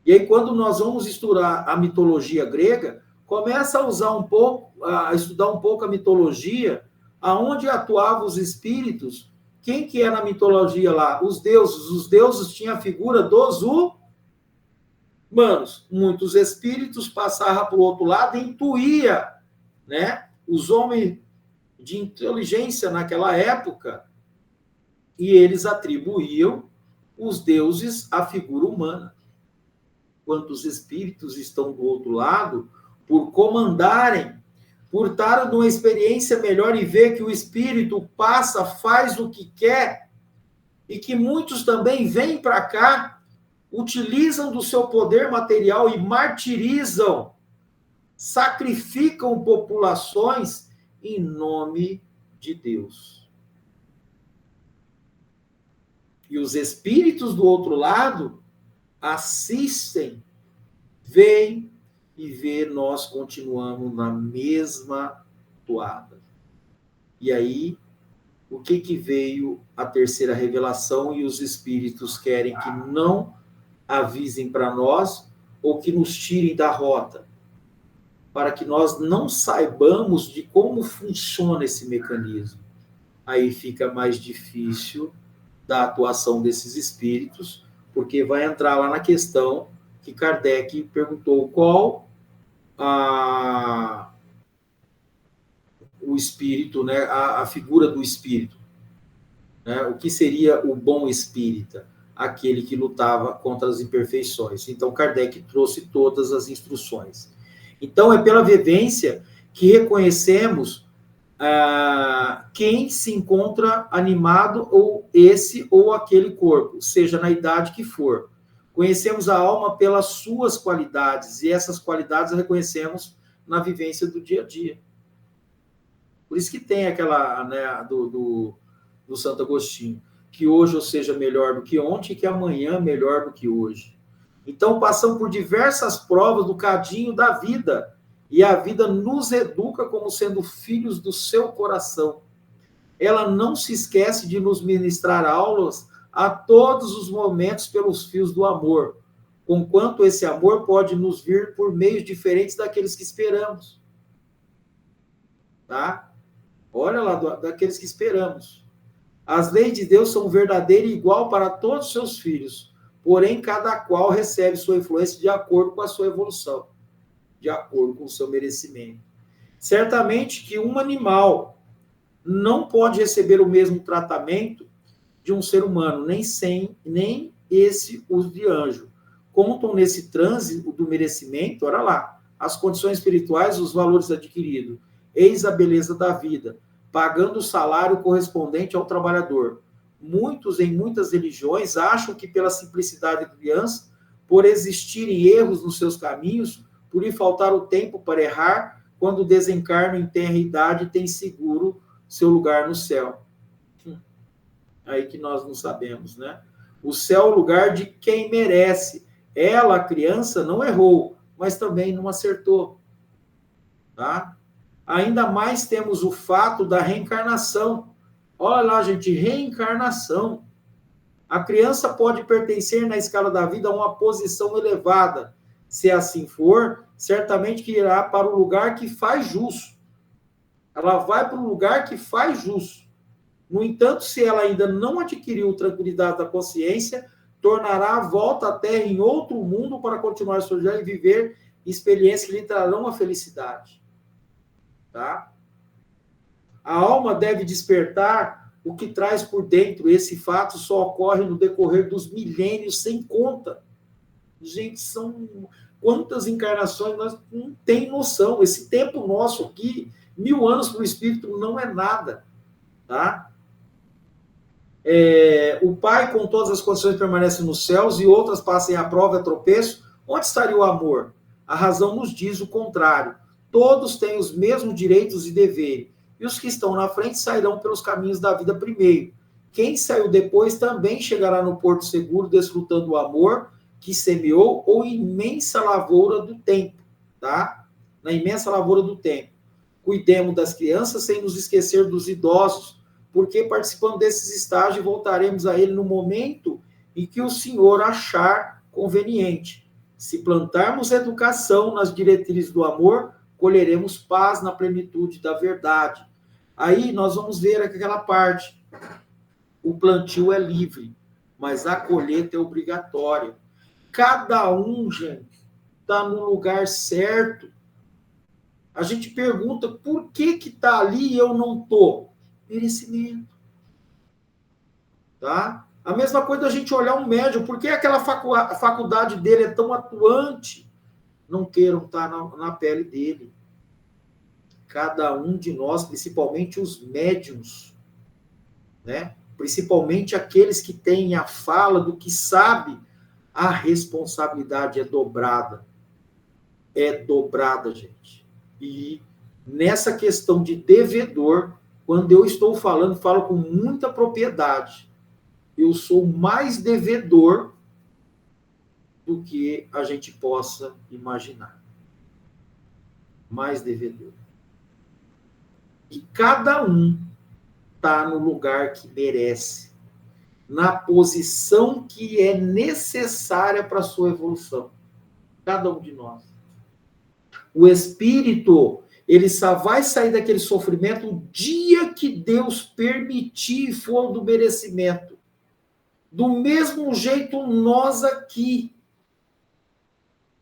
E aí, quando nós vamos estudar a mitologia grega, começa a estudar um pouco a mitologia, aonde atuavam os espíritos. Quem que é na mitologia lá? Os deuses tinham a figura dos humanos. Muitos espíritos passavam para o outro lado e intuía, né? Os homens de inteligência naquela época, e eles atribuíam os deuses à figura humana. Quantos espíritos estão do outro lado, por comandarem, por estar numa experiência melhor e ver que o espírito passa, faz o que quer, e que muitos também vêm para cá, utilizam do seu poder material e martirizam, sacrificam populações em nome de Deus. E os espíritos do outro lado assistem, veem e vê, nós continuamos na mesma toada. E aí, o que veio a terceira revelação e os espíritos querem que não avisem para nós ou que nos tirem da rota, para que nós não saibamos de como funciona esse mecanismo. Aí fica mais difícil da atuação desses espíritos, porque vai entrar lá na questão que Kardec perguntou qual o espírito, né, a figura do espírito. Né, o que seria o bom espírita? Aquele que lutava contra as imperfeições. Então, Kardec trouxe todas as instruções. Então, é pela vivência que reconhecemos quem se encontra animado, ou esse ou aquele corpo, seja na idade que for. Conhecemos a alma pelas suas qualidades, e essas qualidades reconhecemos na vivência do dia a dia. Por isso que tem aquela, né, do Santo Agostinho, que hoje eu seja melhor do que ontem, e que amanhã melhor do que hoje. Então, passamos por diversas provas do cadinho da vida, e a vida nos educa como sendo filhos do seu coração. Ela não se esquece de nos ministrar aulas a todos os momentos pelos fios do amor, conquanto esse amor pode nos vir por meios diferentes daqueles que esperamos. Tá? Olha lá, daqueles que esperamos. As leis de Deus são verdadeiras e igual para todos os seus filhos, porém cada qual recebe sua influência de acordo com a sua evolução, de acordo com o seu merecimento. Certamente que um animal não pode receber o mesmo tratamento de um ser humano, nem esse os de anjo. Contam nesse trânsito do merecimento, olha lá, as condições espirituais, os valores adquiridos. Eis a beleza da vida, pagando o salário correspondente ao trabalhador. Muitos, em muitas religiões, acham que pela simplicidade da criança, por existirem erros nos seus caminhos, por lhe faltar o tempo para errar, quando desencarnam em tenra idade, tem seguro seu lugar no céu. Aí que nós não sabemos, né? O céu é o lugar de quem merece. Ela, a criança, não errou, mas também não acertou. Tá? Ainda mais temos o fato da reencarnação. Olha lá, gente, reencarnação. A criança pode pertencer na escala da vida a uma posição elevada. Se assim for, certamente que irá para o lugar que faz jus. Ela vai para o lugar que faz jus. No entanto, se ela ainda não adquiriu tranquilidade da consciência, tornará a volta à Terra em outro mundo para continuar sua vida e viver experiências que lhe trarão a felicidade. Tá? A alma deve despertar o que traz por dentro. Esse fato só ocorre no decorrer dos milênios sem conta. Gente, são quantas encarnações nós não tem noção. Esse tempo nosso aqui, 1000 anos para o espírito não é nada. Tá? O Pai, com todas as condições, permanece nos céus e outras passem a prova, a tropeço. Onde estaria o amor? A razão nos diz o contrário. Todos têm os mesmos direitos e deveres. E os que estão na frente sairão pelos caminhos da vida primeiro. Quem saiu depois também chegará no porto seguro, desfrutando o amor que semeou ou imensa lavoura do tempo. Tá? Na imensa lavoura do tempo. Cuidemos das crianças sem nos esquecer dos idosos, porque participando desses estágios voltaremos a ele no momento em que o Senhor achar conveniente. Se plantarmos educação nas diretrizes do amor, colheremos paz na plenitude da verdade. Aí nós vamos ver aquela parte. O plantio é livre, mas a colheita é obrigatória. Cada um, gente, está no lugar certo. A gente pergunta, por que está ali e eu não estou? Merecimento. tá? A mesma coisa da gente olhar um médium, por que aquela faculdade dele é tão atuante? Não queiram estar na pele dele. Cada um de nós, principalmente os médiums, né? Principalmente aqueles que têm a fala do que sabe, a responsabilidade é dobrada. É dobrada, gente. E nessa questão de devedor, quando eu estou falando, falo com muita propriedade. Eu sou mais devedor do que a gente possa imaginar. Mais devedor. E cada um está no lugar que merece, na posição que é necessária para a sua evolução. Cada um de nós. O espírito, ele só vai sair daquele sofrimento o dia que Deus permitir e for do merecimento. Do mesmo jeito nós aqui,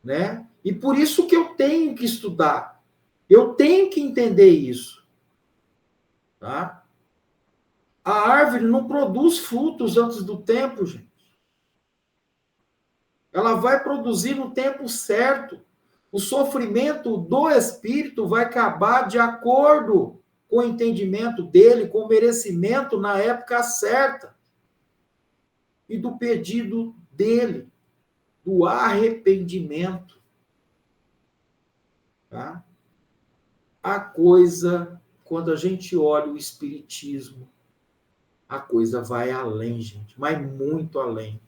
né? E por isso que eu tenho que estudar. Eu tenho que entender isso. Tá? A árvore não produz frutos antes do tempo, gente. Ela vai produzir no tempo certo. O sofrimento do espírito vai acabar de acordo com o entendimento dele, com o merecimento na época certa. E do pedido dele, do arrependimento. Tá? A coisa, quando a gente olha o espiritismo, a coisa vai além, gente, mas muito além.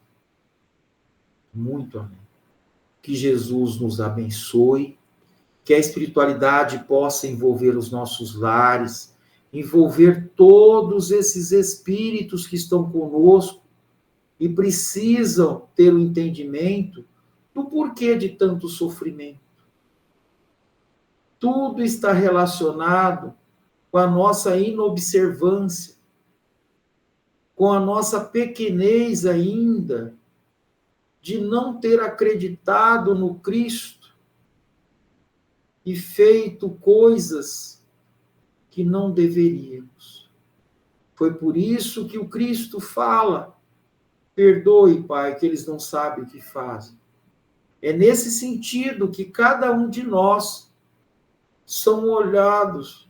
Muito além. Que Jesus nos abençoe, que a espiritualidade possa envolver os nossos lares, envolver todos esses espíritos que estão conosco e precisam ter o entendimento do porquê de tanto sofrimento. Tudo está relacionado com a nossa inobservância, com a nossa pequenez ainda, de não ter acreditado no Cristo e feito coisas que não deveríamos. Foi por isso que o Cristo fala: perdoe, Pai, que eles não sabem o que fazem. É nesse sentido que cada um de nós são olhados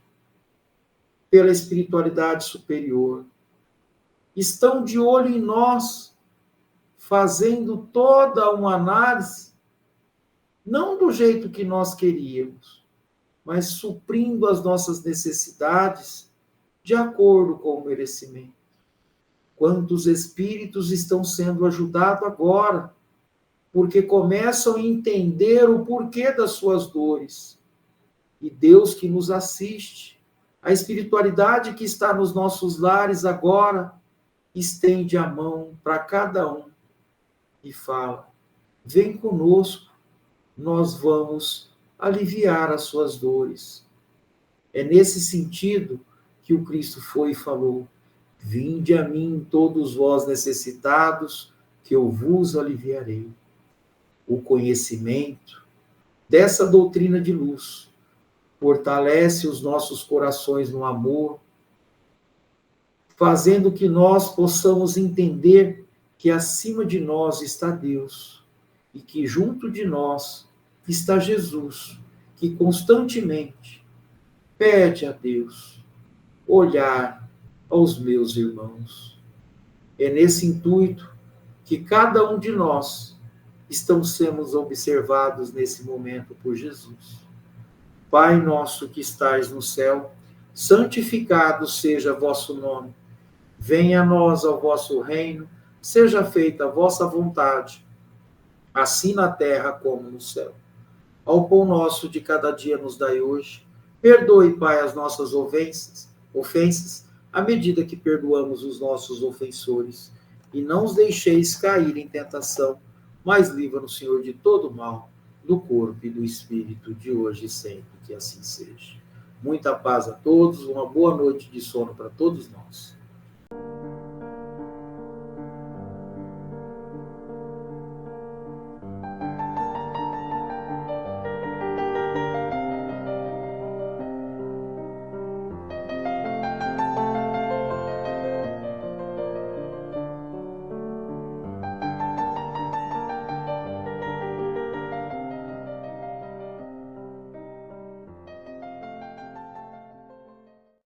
pela espiritualidade superior. Estão de olho em nós, fazendo toda uma análise, não do jeito que nós queríamos, mas suprindo as nossas necessidades de acordo com o merecimento. Quantos espíritos estão sendo ajudados agora, porque começam a entender o porquê das suas dores. E Deus que nos assiste, a espiritualidade que está nos nossos lares agora, estende a mão para cada um e fala: vem conosco, nós vamos aliviar as suas dores. É nesse sentido que o Cristo foi e falou: vinde a mim todos vós necessitados, que eu vos aliviarei. O conhecimento dessa doutrina de luz fortalece os nossos corações no amor, fazendo que nós possamos entender que acima de nós está Deus e que junto de nós está Jesus, que constantemente pede a Deus olhar aos meus irmãos. É nesse intuito que cada um de nós estamos sendo observados nesse momento por Jesus. Pai nosso que estais no céu, santificado seja vosso nome. Venha a nós o vosso reino, seja feita a vossa vontade, assim na terra como no céu. Ao pão nosso de cada dia nos dai hoje. Perdoe, Pai, as nossas ofensas, à medida que perdoamos os nossos ofensores. E não os deixeis cair em tentação, mas livra-nos, Senhor, de todo mal, do corpo e do espírito, de hoje e sempre, que assim seja. Muita paz a todos, uma boa noite de sono para todos nós.